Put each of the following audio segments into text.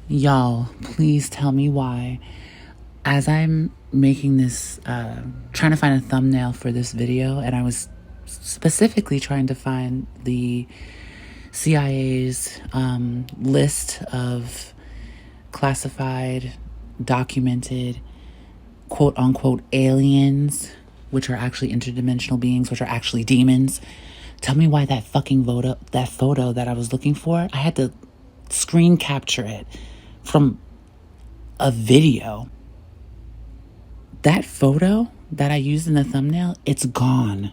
Y'all, please tell me why. As I'm making this, trying to find a thumbnail for this video, and I was specifically trying to find the CIA's list of classified, documented, quote unquote aliens, which are actually interdimensional beings, which are actually demons. Tell me why that fucking photo that I was looking for, I had to screen capture it from a video. That photo that I used in the thumbnail, it's gone.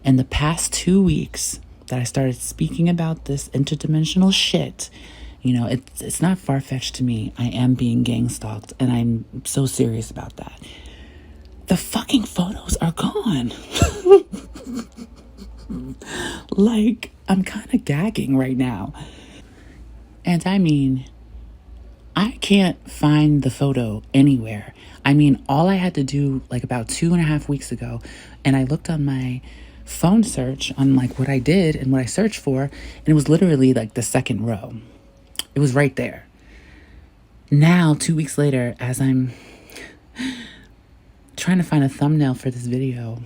In the past 2 weeks that I started speaking about this interdimensional shit, it's not far-fetched to me. I am being gang stalked, and I'm so serious about that. The fucking photos are gone. Like, I'm kind of gagging right now. And I mean, I can't find the photo anywhere. I mean, all I had to do like about 2.5 weeks ago, and I looked on my phone search on like what I did and what I searched for, and it was literally like the second row. It was right there. Now, 2 weeks later, as I'm trying to find a thumbnail for this video,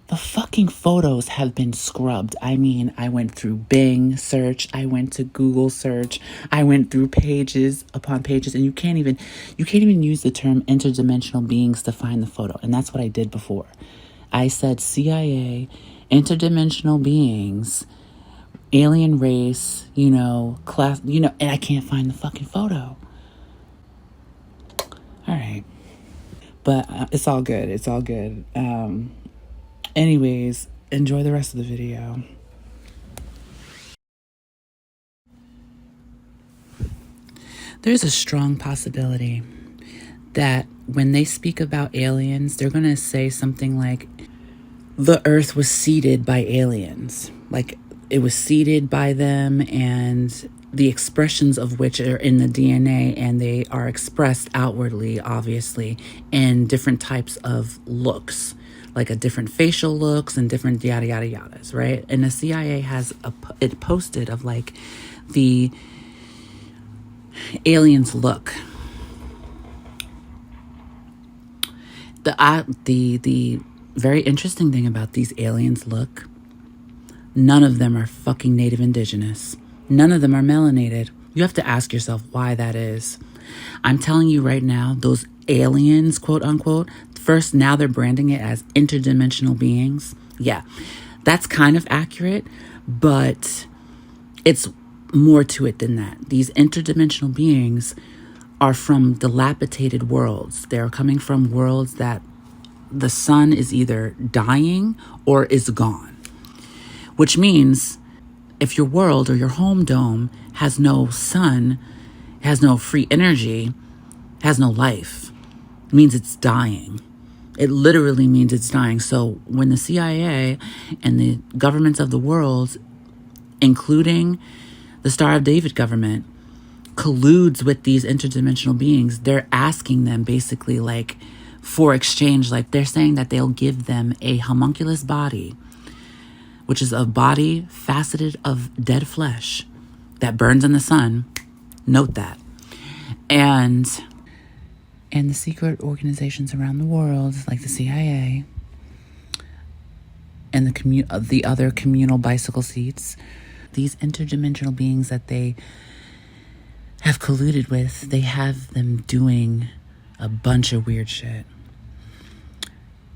the fucking photos have been scrubbed. I mean, I went through Bing search, I went to Google search, I went through pages upon pages, and you can't even use the term interdimensional beings to find the photo. And that's what I did before. I said CIA, interdimensional beings, alien race, class, and I can't find the fucking photo. All right. But it's all good. It's all good. Anyways, enjoy the rest of the video. There's a strong possibility that when they speak about aliens, they're going to say something like, the earth was seeded by aliens. Like, it was seeded by them, and the expressions of which are in the DNA, and they are expressed outwardly, obviously, in different types of looks, like a different facial looks and different yada yada yadas, right? And the CIA has it posted of like the aliens look. The very interesting thing about these aliens look, none of them are fucking native indigenous. None of them are melanated. You have to ask yourself why that is. I'm telling you right now, those aliens, quote unquote, first, now they're branding it as interdimensional beings. Yeah, that's kind of accurate, but it's more to it than that. These interdimensional beings are from dilapidated worlds. They're coming from worlds that the sun is either dying or is gone, which means if your world or your home dome has no sun, has no free energy, has no life, it means it's dying. It literally means it's dying. So when the CIA and the governments of the world, including the Star of David government, colludes with these interdimensional beings, they're asking them basically like for exchange. Like, they're saying that they'll give them a homunculus body, which is a body faceted of dead flesh that burns in the sun. Note that. And the secret organizations around the world, like the CIA and the other communal bicycle seats, these interdimensional beings that they have colluded with, they have them doing a bunch of weird shit,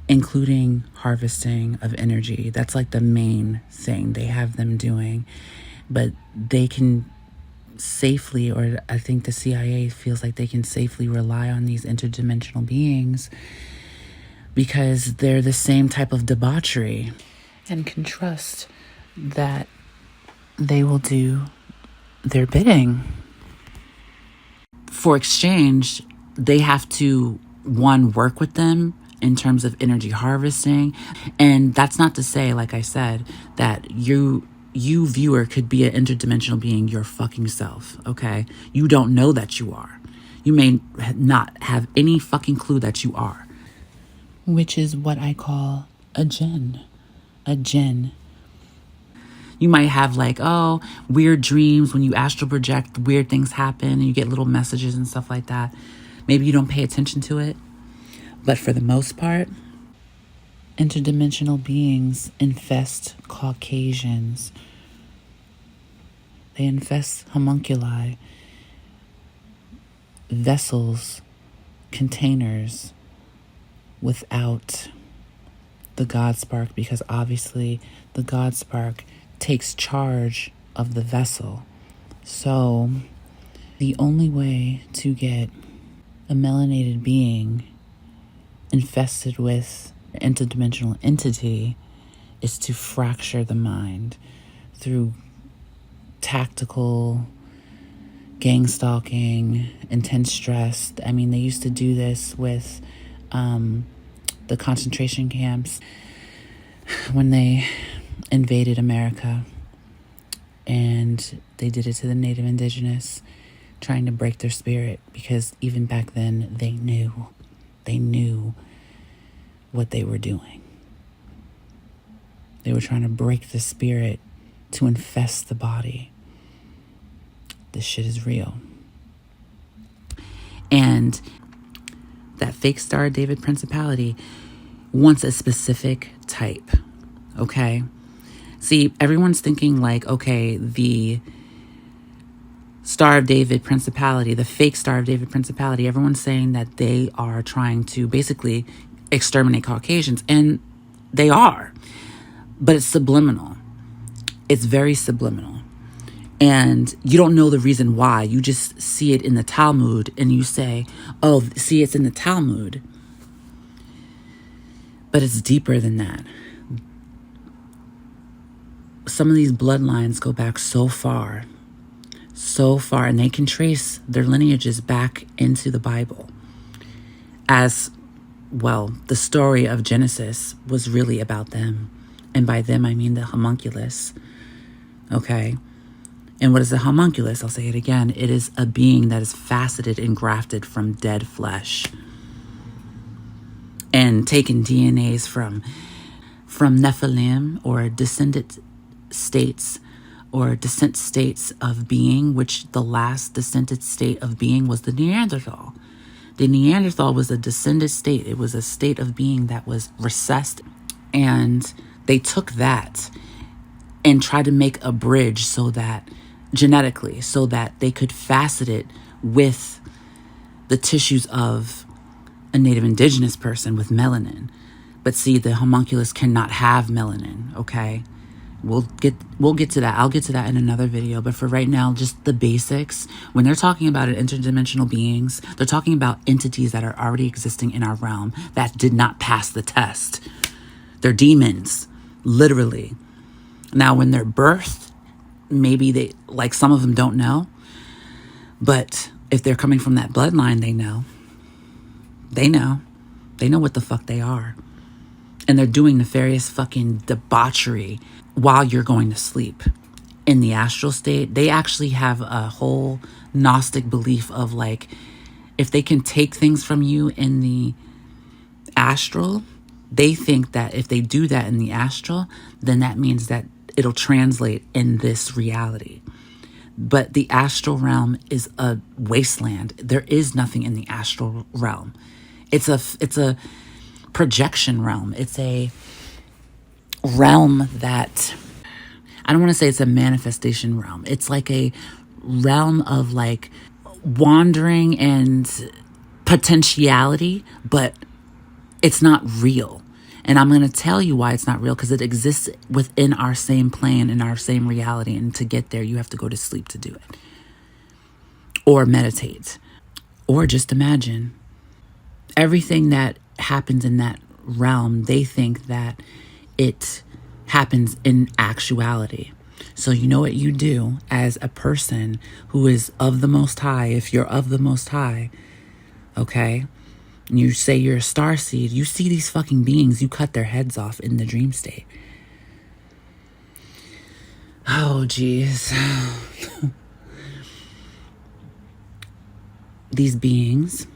including harvesting of energy. That's like the main thing they have them doing. But they can safely, or I think the CIA feels like they can safely rely on these interdimensional beings because they're the same type of debauchery, and can trust that they will do their bidding. For exchange, they have to, one, work with them in terms of energy harvesting. And that's not to say, like I said, that you viewer could be an interdimensional being your fucking self, okay? You don't know that you are. You may not have any fucking clue that you are. Which is what I call a jinn. A jinn. You might have like, oh, weird dreams. When you astral project, weird things happen and you get little messages and stuff like that. Maybe you don't pay attention to it. But for the most part, interdimensional beings infest Caucasians. They infest homunculi, vessels, containers without the God spark, because obviously the God spark takes charge of the vessel. So the only way to get a melanated being infested with an interdimensional entity is to fracture the mind through tactical gang stalking, intense stress. I mean, they used to do this with the concentration camps when they invaded America, and they did it to the Native Indigenous, trying to break their spirit, because even back then they knew what they were doing. They were trying to break the spirit to infest the body. This shit is real. And that fake Star of David principality wants a specific type, okay? See, everyone's thinking like, okay, the Star of David principality, the fake Star of David principality, everyone's saying that they are trying to basically exterminate Caucasians, and they are. But it's subliminal. It's very subliminal. And you don't know the reason why. You just see it in the Talmud and you say, oh, see, it's in the Talmud. But it's deeper than that. Some of these bloodlines go back so far, and they can trace their lineages back into the Bible. As well, the story of Genesis was really about them. And by them, I mean the homunculus. Okay? And what is a homunculus? I'll say it again. It is a being that is faceted and grafted from dead flesh, and taken DNAs from nephilim, or descent states of being, which the last descended state of being was the Neanderthal. The Neanderthal was a descended state. It was a state of being that was recessed, and they took that and tried to make a bridge so that genetically, so that they could facet it with the tissues of a Native Indigenous person with melanin. But see, the homunculus cannot have melanin, okay? We'll get to that. I'll get to that in another video. But for right now, just the basics. When they're talking about interdimensional beings, they're talking about entities that are already existing in our realm that did not pass the test. They're demons, literally. Now, when they're birthed, maybe they, like, some of them don't know. But if they're coming from that bloodline, they know. They know what the fuck they are. And they're doing nefarious fucking debauchery while you're going to sleep. In the astral state, they actually have a whole Gnostic belief of, like, if they can take things from you in the astral, they think that if they do that in the astral, then that means that it'll translate in this reality. But the astral realm is a wasteland. There is nothing in the astral realm. It's a projection realm. It's a realm that, I don't want to say it's a manifestation realm. It's like a realm of like wandering and potentiality, but it's not real. And I'm going to tell you why it's not real, because it exists within our same plane, in our same reality. And to get there, you have to go to sleep to do it. Or meditate. Or just imagine. Everything that happens in that realm, they think that it happens in actuality. So you know what you do as a person who is of the Most High, if you're of the Most High, okay? And you say you're a starseed, you see these fucking beings, you cut their heads off in the dream state. Oh, geez. These beings,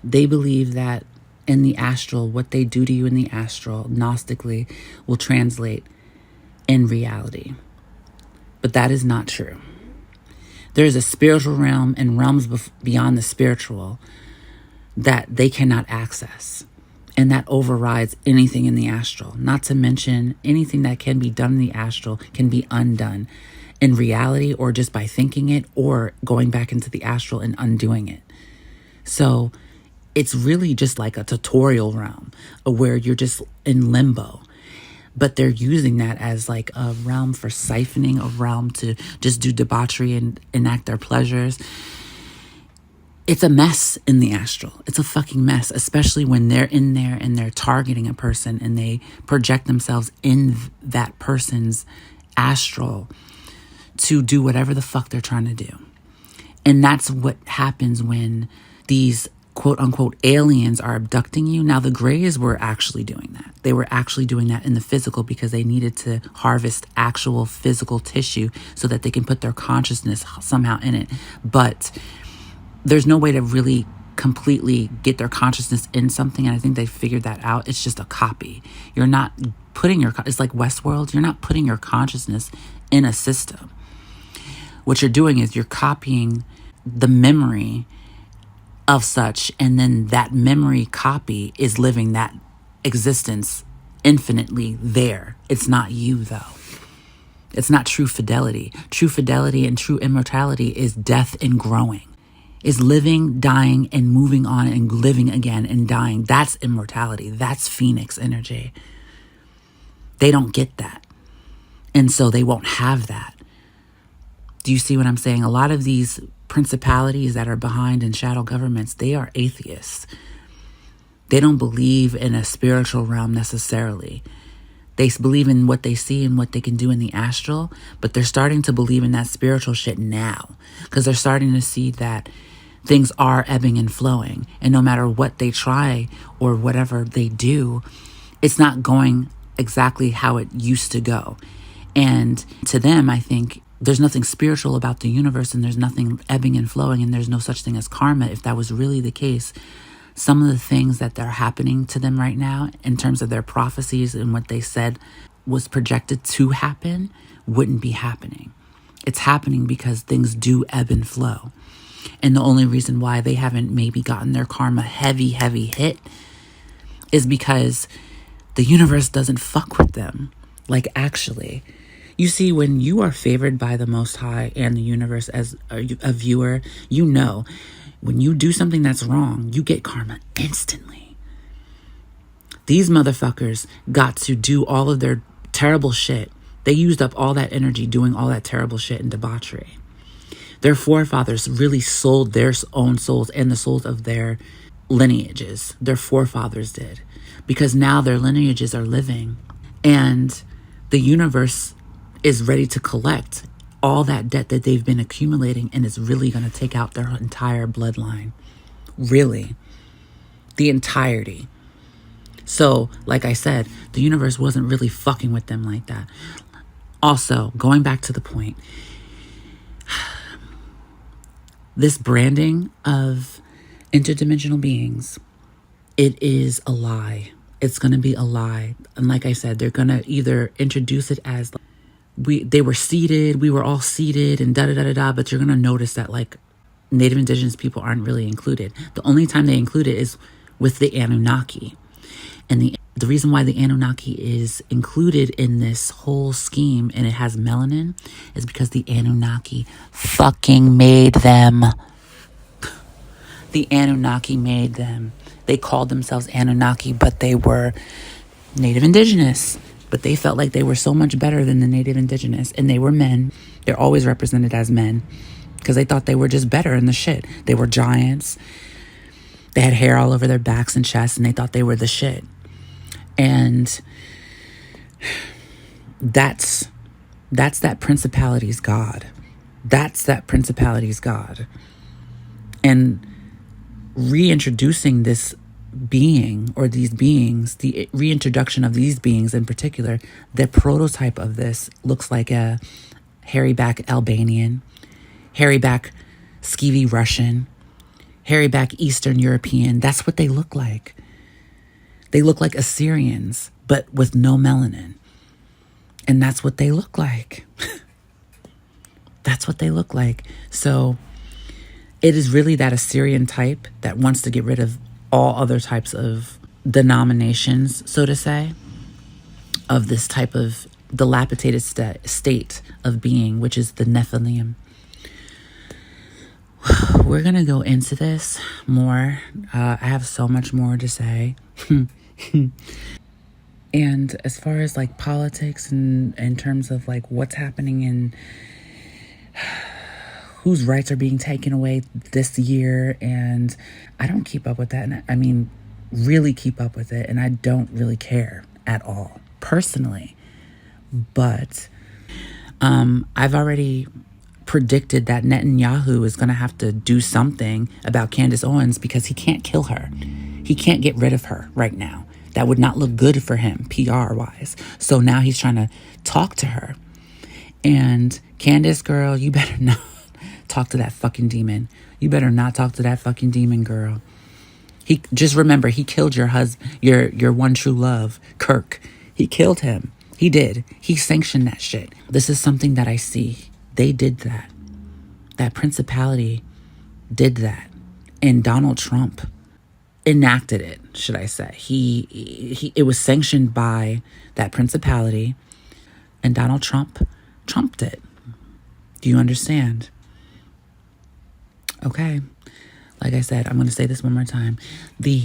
they believe that in the astral, what they do to you in the astral, Gnostically, will translate in reality. But that is not true. There is a spiritual realm and realms beyond the spiritual that they cannot access. And that overrides anything in the astral. Not to mention anything that can be done in the astral can be undone in reality, or just by thinking it, or going back into the astral and undoing it. So it's really just like a tutorial realm where you're just in limbo. But they're using that as like a realm for siphoning, a realm to just do debauchery and enact their pleasures. It's a mess in the astral. It's a fucking mess, especially when they're in there and they're targeting a person and they project themselves in that person's astral to do whatever the fuck they're trying to do. And that's what happens when these quote unquote aliens are abducting you. Now, the Greys were actually doing that. They were actually doing that in the physical because they needed to harvest actual physical tissue so that they can put their consciousness somehow in it. But there's no way to really completely get their consciousness in something. And I think they figured that out. It's just a copy. You're not putting it's like Westworld. You're not putting your consciousness in a system. What you're doing is you're copying the memory of such, and then that memory copy is living that existence infinitely there. It's not you, though. It's not true fidelity. True fidelity and true immortality is death and growing, is living, dying, and moving on and living again and dying. That's immortality. That's Phoenix energy. They don't get that. And so they won't have that. Do you see what I'm saying? A lot of these principalities that are behind in shadow governments, they are atheists. They don't believe in a spiritual realm necessarily. They believe in what they see and what they can do in the astral, but they're starting to believe in that spiritual shit now because they're starting to see that things are ebbing and flowing. And no matter what they try or whatever they do, it's not going exactly how it used to go. And to them, I think there's nothing spiritual about the universe, and there's nothing ebbing and flowing, and there's no such thing as karma. If that was really the case, some of the things that are happening to them right now in terms of their prophecies and what they said was projected to happen wouldn't be happening. It's happening because things do ebb and flow. And the only reason why they haven't maybe gotten their karma heavy hit is because the universe doesn't fuck with them. Like, actually. You see, when you are favored by the Most High and the universe as a viewer, you know, when you do something that's wrong, you get karma instantly. These motherfuckers got to do all of their terrible shit. They used up all that energy doing all that terrible shit and debauchery. Their forefathers really sold their own souls and the souls of their lineages. Their forefathers did. Because now their lineages are living. And the universe is ready to collect all that debt that they've been accumulating, and is really going to take out their entire bloodline. Really. The entirety. So, like I said, the universe wasn't really fucking with them like that. Also, going back to the point, this branding of interdimensional beings, it is a lie. It's going to be a lie. And like I said, they're going to either introduce it as they were seated, we were all seated and da-da-da-da-da, but you're going to notice that like Native Indigenous people aren't really included. The only time they include it is with the Anunnaki. And the reason why the Anunnaki is included in this whole scheme and it has melanin is because the Anunnaki fucking made them. The Anunnaki made them. They called themselves Anunnaki, but they were Native Indigenous. But they felt like they were so much better than the Native Indigenous. And they were men. They're always represented as men because they thought they were just better in the shit. They were giants. They had hair all over their backs and chests, and they thought they were the shit. And that's that principality's God. That's that principality's God. And reintroducing this being or these beings, the reintroduction of these beings in particular, the prototype of this looks like a hairy back Albanian, hairy back skeevy Russian, hairy back Eastern European. That's what they look like. They look like Assyrians, but with no melanin. And that's what they look like. That's what they look like. So it is really that Assyrian type that wants to get rid of all other types of denominations, so to say, of this type of dilapidated state of being, which is the Nephilim. We're going to go into this more. I have so much more to say. And as far as like politics and in terms of like what's happening in whose rights are being taken away this year, and I don't keep up with that. And I mean, really keep up with it. And I don't really care at all, personally. But I've already predicted that Netanyahu is going to have to do something about Candace Owens because he can't kill her. He can't get rid of her right now. That would not look good for him, PR-wise. So now he's trying to talk to her. And Candace, girl, you better not talk to that fucking demon. You better not talk to that fucking demon, girl. He just remember, he killed your husband, your one true love, Kirk. He killed him. He did. He sanctioned that shit. This is something that I see. They did that. That principality did that. And Donald Trump enacted it, should I say. It was sanctioned by that principality, and Donald Trump trumped it. Do you understand? Okay. Like I said, I'm going to say this one more time. The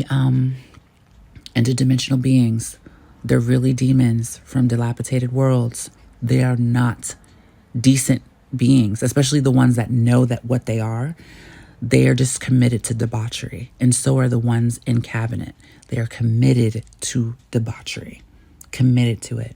interdimensional beings, they're really demons from dilapidated worlds. They are not decent beings, especially the ones that know that what they are. They are just committed to debauchery. And so are the ones in cabinet. They are committed to debauchery. Committed to it.